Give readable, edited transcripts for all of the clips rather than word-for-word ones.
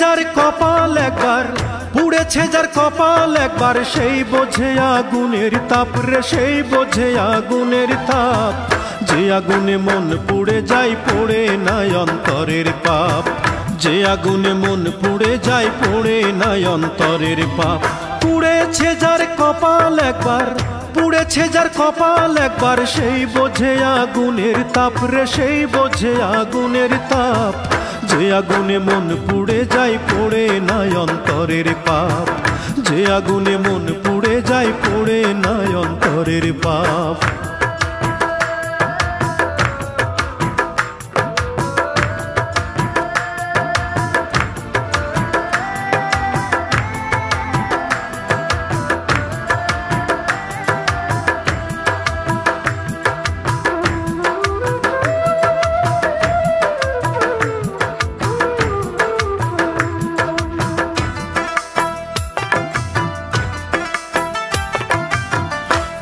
যার কপাল একবার, পুড়েছে যার কপাল একবার, সেই বোঝে আগুনের তাপ রে, সেই বোঝে আগুনের তাপ। যে আগুনে মন পুড়ে যায়, পড়ে নাই অন্তরের পাপ। যে আগুনে মন পুড়ে যায়, পড়ে নাই অন্তরের পাপ। পুড়েছে যার কপাল একবার, পুড়েছে যার কপাল একবার, সেই বোঝে আগুনের তাপ রে, সেই বোঝে আগুনের তাপ। যে আগুনে মন পুড়ে যায়, পড়ে নাই অন্তরের পাপ। যে আগুনে মন পুড়ে যায়, পড়ে নাই অন্তরের পাপ।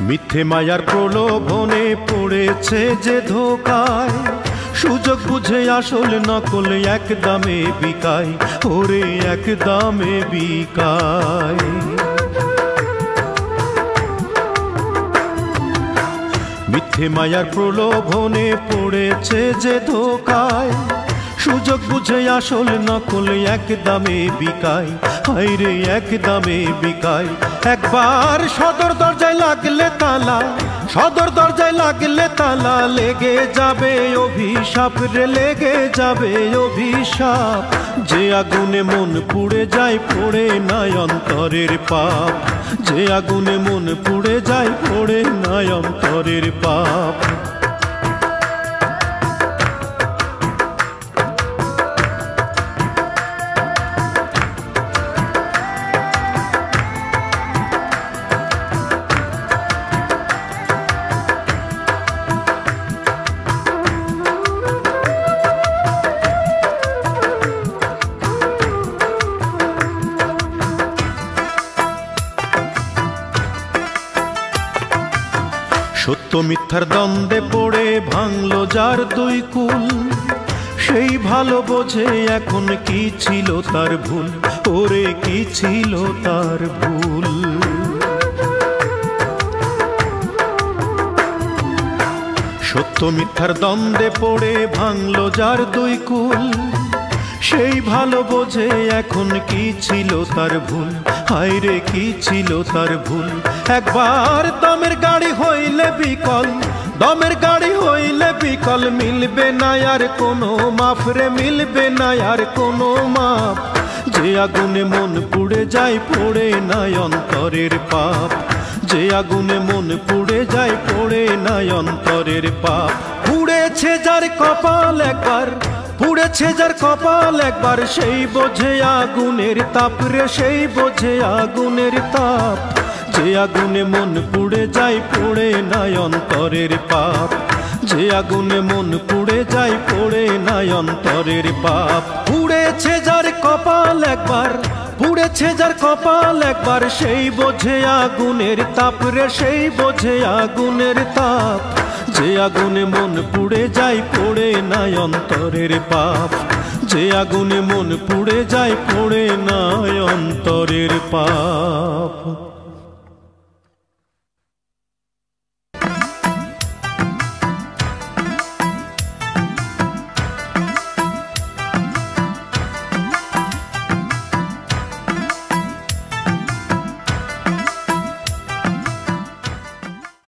মিথ্যে মায়ার প্রলোভনে পড়েছে যে ধোকায়, সুযোগ বুঝে আসল নকল এক দামে বিকায়, ওরে এক দামে বিকায়। মিথ্যে মায়ার প্রলোভনে পড়েছে যে ধোকায়, সুযোগ বুঝে আসল নকল এক দামে বিকায়, হায়রে এক দামে বিকায়। একবার সদর দরজায় লাগলে তালা, সদর দরজায় লাগলে তালা, লেগে যাবে অভিশাপ রে, লেগে যাবে অভিশাপ। যে আগুনে মন পুড়ে যায়, পড়ে নাই অন্তরের পাপ। যে আগুনে মন পুড়ে যায়, পড়ে নাই অন্তরের পাপ। সত্য মিথ্যার দ্বন্দ্বে পড়ে ভাঙলো যার দুই কুল, সেই ভালো বোঝে এখন কি ছিল তার ভুল, ওরে কি ছিল তার ভুল। সত্য মিথ্যার দ্বন্দ্বে পড়ে ভাঙলো যার দুই কুল, সেই ভালো বোঝে এখন কি ছিল তার ভুল, হায়রে কি ছিল তার ভুল। একবার দমের গাড়ি হইলে বিকল, দমের গাড়ি হইলে বিকল, মিলবে না আর কোনো মাফ রে, মিলবে না আর কোনো মাপ। যে আগুনে মন পুড়ে যায়, পড়ে নাই অন্তরের পাপ। যে আগুনে মন পুড়ে যায়, পড়ে নাই অন্তরের পাপ। পুড়েছে যার কপাল একবার, পুড়েছে যার কপাল একবার, সেই বোঝে আগুনের তাপ রে, সেই বোঝে আগুনের তাপ। যে আগুনে মন পুড়ে যায়, পড়ে নাই অন্তরের পাপ। যে আগুনে মন পুড়ে যায়, পড়ে নাই অন্তরের পাপ। পুড়েছে যার কপাল একবার, পুড়েছে যার কপাল একবার, সেই বোঝে আগুনের তাপ রে, সেই বোঝে আগুনের তাপ। যে আগুনে মন পুড়ে যায়, পড়ে নাই অন্তরের পাপ। যে আগুনে মন পুড়ে যায়, পড়ে নাই অন্তরের পাপ।